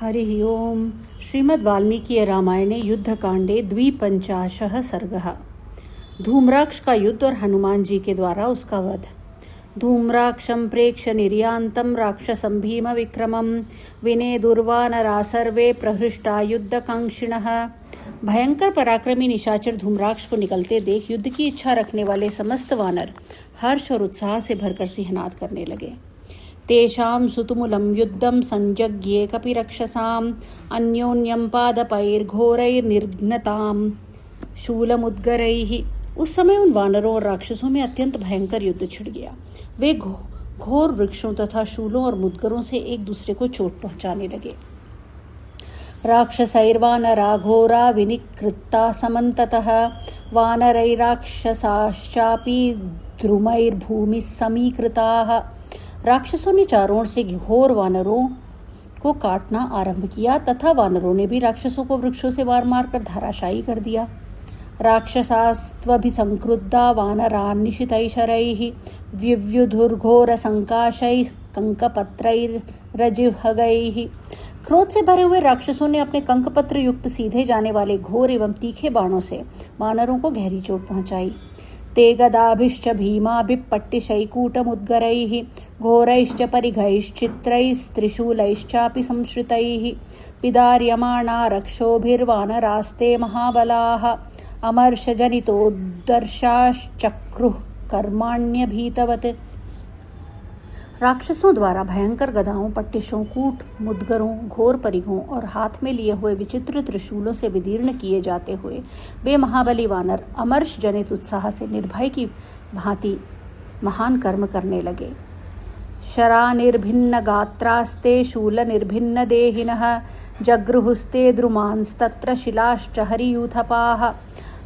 हरिः ओम्। श्रीमद्वाल्मीकि रामायणे युद्धकांडे 52 सर्गः। धूम्राक्ष का युद्ध और हनुमान जी के द्वारा उसका वध। धूम्राक्षं प्रेक्ष्य निर्यान्तं राक्षसं भीम विक्रमं विने दुर्वानरा सर्वे प्रहृष्टा युद्धकांक्षिणः। भयंकर पराक्रमी निशाचर धूम्राक्ष को निकलते देख युद्ध की इच्छा रखने वाले समस्त वानर हर्ष और उत्साह से भरकर सिंहनाद करने लगे। तेषां सुतुमुलं युद्धं संजज्ञे कपिरक्षसाम् अन्योन्यं पादपैर्घोरैर्निघ्नतां शूलमुद्गरैः। उस समय उन वानरों और राक्षसों में अत्यंत भयंकर युद्ध छिड़ गया। वे घोर वृक्षों तथा शूलों और मुद्गरों से एक दूसरे को चोट पहुंचाने लगे। राक्षसैर्वानरा घोरा विनिकृता समन्ततः वानरैराक्षसाश्चापि द्रुमैर्भूमिः समीकृताः। राक्षसों ने चारों ओर से घोर वानरों को काटना आरंभ किया तथा वानरों ने भी राक्षसों को वृक्षों से मार मार कर धराशायी कर दिया। राक्षसास्त्वभिसंक्रुद्धा वानरान् निशितैशरैः विव्युधुर्घोरसंकाशैः कंकपत्रैर्रजिह्वगैः। क्रोध से भरे हुए राक्षसों ने अपने कंकपत्र युक्त सीधे जाने वाले घोर एवं तीखे बाणों से वानरों को गहरी चोट पहुंचाई। ते गदाभिश्च भीमाभिपट्टिशैकूटमुद्गरैः घोरैश्च परिघैश्चित्रैस्त्रिशूलैश्चापि संश्रितैः विदार्यमाणा रक्षोभिर्वानरास्ते महाबलाः अमर्षजनितोदर्शाश्चक्रुः कर्माण्यभीतवत्। राक्षसों द्वारा भयंकर गदाओं, पट्टिशों, कूट, मुद्गरों, घोर परिघों और हाथ में लिए हुए विचित्र त्रिशूलों से विदीर्ण किए जाते हुए वे महाबली वानर अमर्ष जनित उत्साह से निर्भय की भांति महान कर्म करने लगे। शरा निर्भिन्न गात्रास्ते शूल निर्भिन्न देहिनः जगृहुस्ते द्रुमांस्तत्र शिलाश्च हरियूथपाः।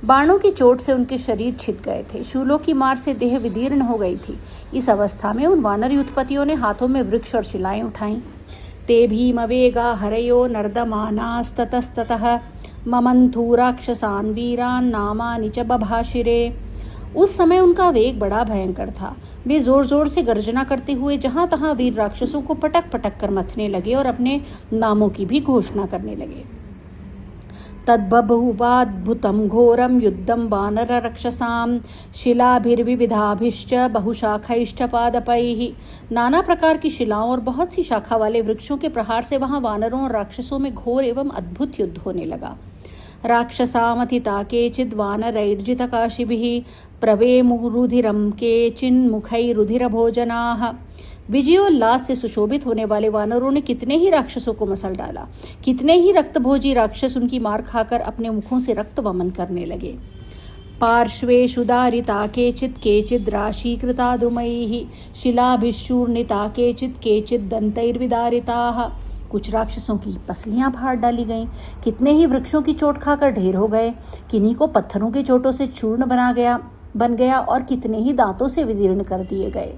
बाणों की चोट से उनके शरीर छिद गए थे, शूलों की मार से देह विदीर्ण हो गई थी। इस अवस्था में उन वानर युद्धपतियों ने हाथों में वृक्ष और शिलाएं उठाईं। ते भीमवेगा हरयो नर्दमानास्ततस्ततः ममन्थू राक्षसान् वीरान् नामानि च बभाषिरे। उस समय उनका वेग बड़ा भयंकर था। वे जोर जोर से गर्जना करते हुए जहां तहां वीर राक्षसों को पटक पटक कर मथने लगे और अपने नामों की भी घोषणा करने लगे। तद्बभूवाद्भुतं घोरं युद्धं वानररक्षसां शिलाभिर्विविधाभिश्च बहुशाखैश्च पादपैः। नाना प्रकार की शिलाओं और बहुत सी शाखा वाले वृक्षों के प्रहार से वहां वानरों और राक्षसों में घोर एवं अद्भुत युद्ध होने लगा। राक्षसामथिता केचिद् वानरैर्जितकाशिभिः प्रवेमुरुधिरं केचिन्मुखैरुधिरभोजनाः। विजयोल्लास से सुशोभित होने वाले वानरों ने कितने ही राक्षसों को मसल डाला। कितने ही रक्तभोजी राक्षस उनकी मार खाकर अपने मुखों से रक्त वमन करने लगे। पार्श्वेषु दारिता केचित् केचिद् राशीकृता द्रुमैः शिलाभिश्चूर्णिता केचित् केचिद् दन्तैर्विदारिताः। कुछ राक्षसों की पसलियां फाड़ डाली गईं, कितने ही वृक्षों की चोट खाकर ढेर हो गए, किन्हीं को पत्थरों की चोटों से चूर्ण बन गया और कितने ही दांतों से विदीर्ण कर दिए गए।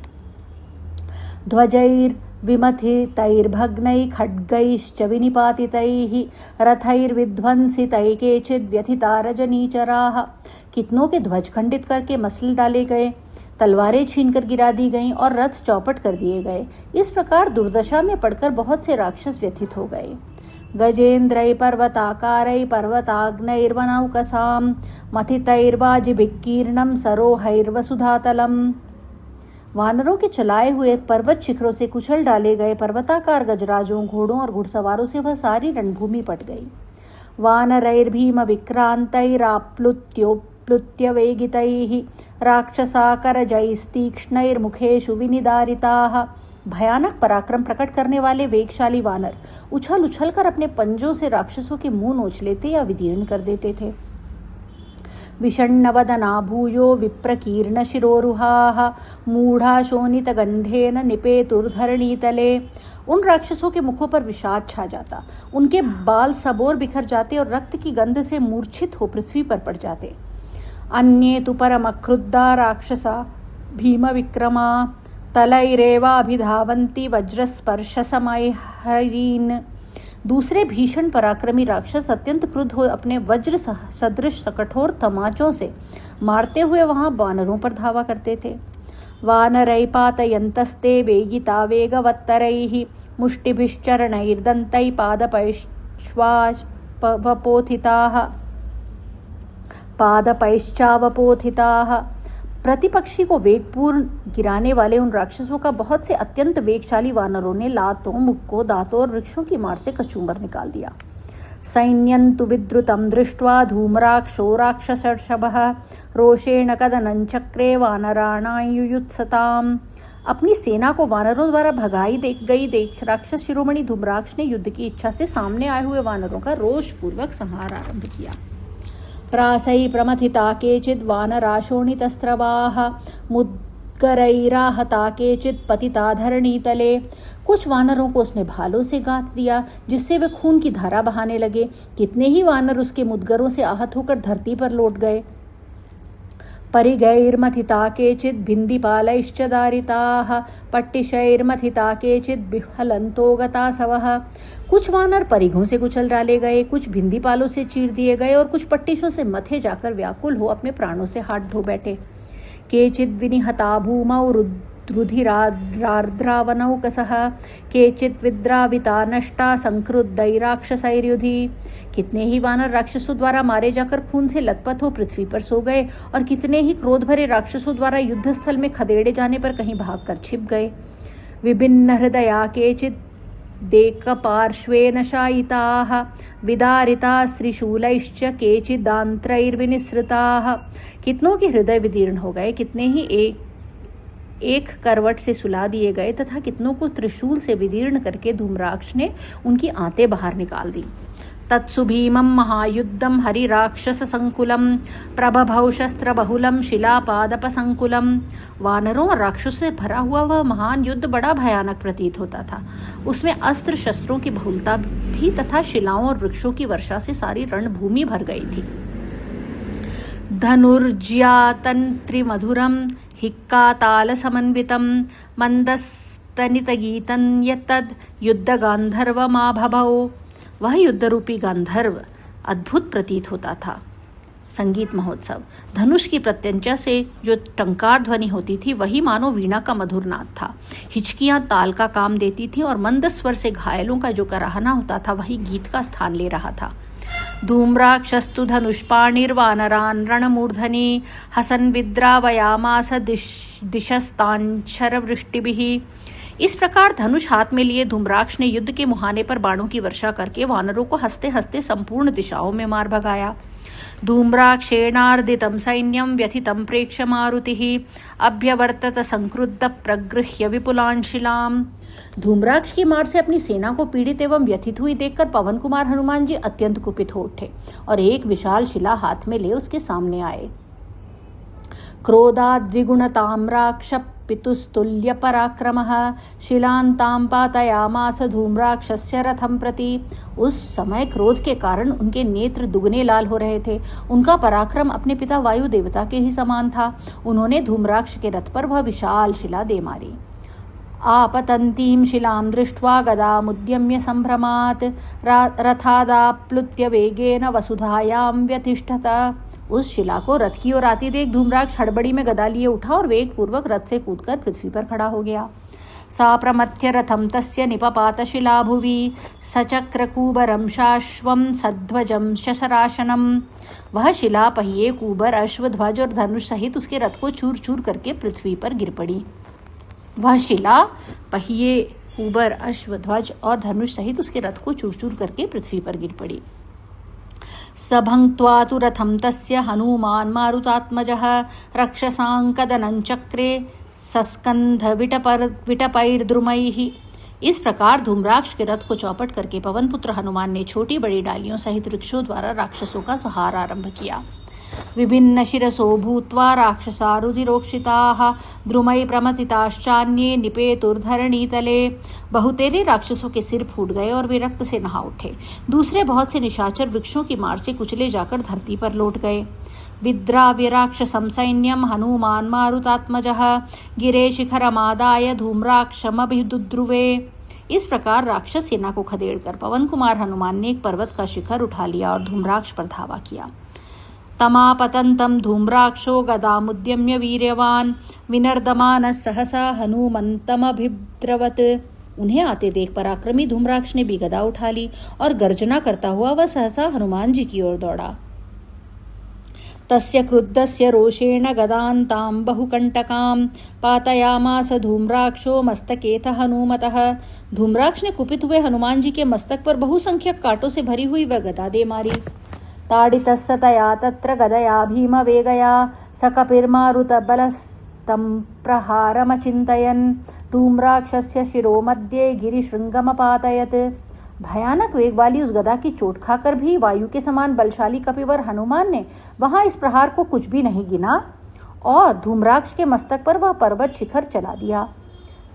ध्वजैर्विमथितैर्भग्नैः खड्गैश्च विनिपातितैः रथैर्विध्वंसितैः केचिद् व्यथिता रजनीचराः। कितनों के ध्वज खंडित करके मसल डाले गए, तलवारें छीनकर गिरा दी गईं और रथ चौपट कर दिए गए। इस प्रकार दुर्दशा में पड़कर बहुत से राक्षस व्यथित हो गए। गजेन्द्रै पर्वताकारै पर्वताग्नैर्वनौकसां मथितैर्वाजिभिक्कीर्णं सरोहैर्वसुधातलम्। वानरों के चलाए हुए पर्वत शिखरों से कुचल डाले गए पर्वताकार गजराजों, घोड़ों और घुड़सवारों से वह सारी रणभूमि पट गई। वानरैर्भीम विक्रांतैराप्लुत्योप्लुत्य वेगितैः राक्षसाकरजैस्तीक्ष्णैर्मुखेषु विनिदारिताः। भयानक पराक्रम प्रकट करने वाले वेगशाली वानर उछल उछल कर अपने पंजों से राक्षसों के मुंह नोच लेते या विदीर्ण कर देते थे। विषण्णवदना भूयो विप्रकीर्णशिरोरुहाः मूढ़ा शोणितगंधेन निपेतुर्धरणीतले। उन राक्षसों के मुखों पर विषाद छा जाता, उनके बाल सबोर बिखर जाते और रक्त की गंध से मूर्छित हो पृथ्वी पर पड़ जाते। अन्ये तु परमक्रुद्धा राक्षसा भीम विक्रमा तलैरेवाभिधावन्ति वज्रस्पर्शसमैहरीन्। दूसरे भीषण पराक्रमी राक्षस अत्यंत क्रुद्ध हो अपने वज्र सदृश कठोर तमाचों से मारते हुए वहां वानरों पर धावा करते थे। वानरै पातयन्तस्ते वेगिता वेगवत्तरैः मुष्टिभिश्चरणैर्दन्तैः पादपैश्चावपोथिताः। प्रतिपक्षी को वेगपूर्ण गिराने वाले उन राक्षसों का बहुत से अत्यंत वेगशाली वानरों ने लातों, मुक्कों, दांतों और वृक्षों की मार से कचूमर निकाल दिया। सैन्यं तु विद्रुतं दृष्ट्वा धूम्राक्षो राक्षसर्षभः रोषेण कदनं चक्रे वानराणां युयुत्सताम्। अपनी सेना को वानरों द्वारा भगाई देख राक्षस शिरोमणि धूम्राक्ष ने युद्ध की इच्छा से सामने आए हुए वानरों का रोषपूर्वक संहार आरंभ किया। प्रासै प्रमथिता केचिद् वानराशोणितस्त्रवाः मुद्गरैराहता केचित् पतिता धरणीतले। कुछ वानरों को उसने भालों से गाथ दिया जिससे वे खून की धारा बहाने लगे। कितने ही वानर उसके मुद्गरों से आहत होकर धरती पर लौट गए। परिगैर्मथिता केचित् भिन्दिपालैश्च दारिताः पट्टिशैर्मथिता केचित् विहलन्तो गतासवः। कुछ वानर परिघों से कुचल डाले गए, कुछ भिन्दिपालों से चीर दिए गए और कुछ पट्टिशों से मथे जाकर व्याकुल हो अपने प्राणों से हाथ धो बैठे। केचित् विनिहता भूमौ रुधिरार्द्रावनौकसः केचित् विद्राविता नष्टा संक्रुद्धैराक्षसैर्युधि। कितने ही वानर राक्षसों द्वारा मारे जाकर खून से लथपथ हो पृथ्वी पर सो गए और कितने ही क्रोध भरे राक्षसों द्वारा युद्धस्थल में खदेड़े जाने पर कहीं भागकर छिप गए। विभिन्न हृदया केचित् देकपार्श्वेन शायिताः विदारिता स्त्रीशूलैश्च केचिदान्त्रैर्विनिसृताः। कितनों के हृदय विदीर्ण हो गए, कितने ही एक करवट से सुला दिए गए तथा कितनों को त्रिशूल से विदीर्ण करके धूम्राक्ष ने उनकी आंतें बाहर निकाल दी। तत्सु भीमं महायुद्धं हरिराक्षस संकुलं प्रबभौ शस्त्र बहुलम शिलापादप संकुलम। वानरों और राक्षसों से भरा हुआ वह महान युद्ध बड़ा भयानक प्रतीत होता था। उसमें अस्त्र शस्त्रों की बहुलता भी तथा शिलाओं और वृक्षों की वर्षा से सारी रणभूमि भर गई थी। धनुर्ज्यातन्त्रिमधुरं हिक्काताल समन्वितं मंदस्तनितगीतं यत्तद् युद्धगांधर्वमाभवौ। वह युद्धरूपी गांधर्व अद्भुत प्रतीत होता था। संगीत महोत्सव। धनुष की प्रत्यंचा से जो टंकार ध्वनि होती थी वही मानो वीणा का मधुर नाद था। हिचकियां ताल का काम देती थीं और मंद स्वर से घायलों का जो कराहना होता था वही गीत का स्थान ले रहा था। धूम्राक्षस्तु धनुष्पाणिर्वानरान् रणमूर्धनि हसन् विद्रावयामास दिशस्तांशरवृष्टिभिः। इस प्रकार धनुष हाथ में लिए धूम्राक्ष ने युद्ध के मुहाने पर बाणों की वर्षा करके वानरों को हंसते हंसते संपूर्ण दिशाओं में मार भगाया। धूम्राक्षेणार्दितं सैन्यं व्यथितं प्रेक्ष्य मारुतिः अभ्यवर्तत संक्रुद्ध प्रगृह्य विपुलान् शिलाम्। धूम्राक्ष की मार से अपनी सेना को पीड़ित एवं व्यथित हुई देखकर पवन कुमार हनुमान जी अत्यंत कुपित हो उठे और एक विशाल शिला हाथ में ले उसके सामने आए। क्रोधाद्विगुणतां राक्ष पितुस्तुल्य पराक्रमः शिलान्तां पातयामास धूम्राक्षस्य रथं प्रति। उस समय क्रोध के कारण उनके नेत्र दुगने लाल हो रहे थे। उनका पराक्रम अपने पिता वायु देवता के ही समान था। उन्होंने धूम्राक्ष के रथ पर वह विशाल शिला दे मारी। आपतन्तीं शिलां दृष्ट्वा गदामुद्यम्य संभ्रमात् रथादाप्लुत्य वेगेन वसुधायां व्यतिष्ठत। उस शिला को रथ की ओर आती देख धूम्राक्ष हड़बड़ी में गदा लिए उठा और वेग पूर्वक रथ से कूदकर पृथ्वी पर खड़ा हो गया। सा प्रमथ्य रथम तस्य निपपात शिला भुवि सचक्रकूबरं शाश्वं सध्वजं शशराशनम। वह शिला पहिए, कूबर, अश्व, ध्वज और धनुष सहित उसके रथ को चूर चूर करके पृथ्वी पर गिर पड़ी। वह शिला पहिए, कूबर, अश्व, ध्वज और धनुष सहित उसके रथ को चूर चूर करके पृथ्वी पर गिर पड़ी। सभङ्क्त्वा तु रथं तस्य हनूमान् मारुतात्मजः रक्षसाङ्कदनं चक्रे सस्कन्ध विटपैर्द्रुमैः। इस प्रकार धूम्राक्ष के रथ को चौपट करके पवन पुत्र हनुमान ने छोटी बड़ी डालियों सहित वृक्षों द्वारा राक्षसों का संहार आरंभ किया। विभिन्न शिरसो भूत्वा राक्षसा रुधिरोक्षिताः द्रुमै प्रमथिताश्चान्ये निपेतुर्धरणीतले। बहुतेरे राक्षसों के सिर फूट गए और वे रक्त से नहा उठे। दूसरे बहुत से निशाचर वृक्षों की मार से कुचले जाकर धरती पर लौट गए। विद्राव्य राक्षसं सैन्यं हनुमान् मारुतात्मजः गिरे शिखरमादाय धूम्राक्षमभिदुद्रुवे। इस प्रकार राक्षस सेना को खदेड़कर पवन कुमार हनुमान ने एक पर्वत का शिखर उठा लिया और धूम्राक्ष पर धावा किया। तमापतन्तं धूम्राक्षो गदामुद्यम्य वीर्यवान् विनर्दमानः सहसा हनुमन्तमभिद्रवत्। उन्हें आते देख पराक्रमी धूम्राक्ष ने भी गदा उठा ली और गर्जना करता हुआ वह सहसा हनुमान जी की ओर दौड़ा। तस्य क्रुद्धस्य रोषेण गदान्तां बहुकंटकां पातयामास धूम्राक्षो मस्तकेत हनुमतः। धूम्राक्ष ने कुपित हुए हनुमान जी के मस्तक पर बहुसंख्यक कांटों से भरी हुई वह गदा दे मारी। ताडितस्य तया तत्र गदया भीम वेगया सकपिर्मारुतबलस्तं प्रहारमचिन्तयन् धूम्राक्षस्य शिरो मध्ये गिरिशृंगमपातयत्। भयानक वेग वाली उस गदा की चोट खाकर भी वायु के समान बलशाली कपिवर हनुमान ने वहां इस प्रहार को कुछ भी नहीं गिना और धूम्राक्ष के मस्तक पर वह पर्वत शिखर चला दिया।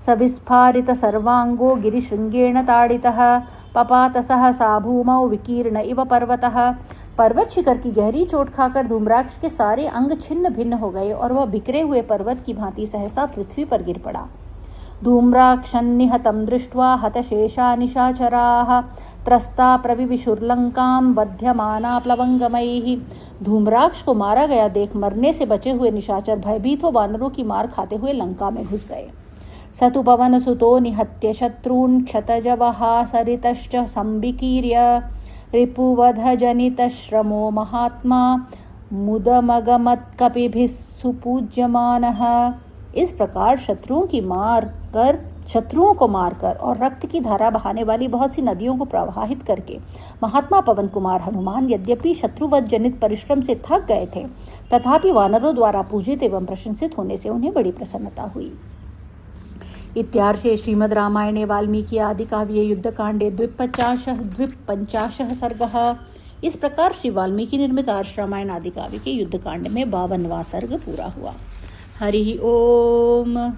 सविस्फारित सर्वांगो गिरिशृंगेण ताड़ितः पपात सहसा भूमौ विकीर्ण इव पर्वतः। पर्वत शिखर की गहरी चोट खाकर धूम्राक्ष के सारे अंग छिन्न भिन्न हो गए और वह बिखरे हुए पर्वत की भांति सहसा पृथ्वी पर गिर पड़ा। धूम्राक्षन्निहतं दृष्ट्वा हतशेषा निशाचराः त्रस्ता प्रविविशुर्लंकां बध्यमाना प्लवंगमैः। धूम्राक्ष को मारा गया देख मरने से बचे हुए निशाचर भयभीत हो वानरों की मार खाते हुए लंका में घुस गए। सतु पवन सुतो निहत्य शत्रून् क्षतजवहा सरितश्च संविकीर्य रिपुवधजनितश्रमो महात्मा मुदमगमत्कपिभिः सुपूज्यमानः। इस प्रकार शत्रुओं को मारकर और रक्त की धारा बहाने वाली बहुत सी नदियों को प्रवाहित करके महात्मा पवन कुमार हनुमान यद्यपि शत्रुवध जनित परिश्रम से थक गए थे, तथापि वानरों द्वारा पूजित एवं प्रशंसित होने से उन्हें बड़ी प्रसन्नता हुई। इत्यार्षे श्रीमद् रामायणे वाल्मीकि आदि काव्ये युद्धकांडे द्विपंचाशः सर्गः। इस प्रकार श्री वाल्मीकि निर्मित आर्ष रामायण आदि काव्य के युद्धकांड में 52वां सर्ग पूरा हुआ। हरि ओम।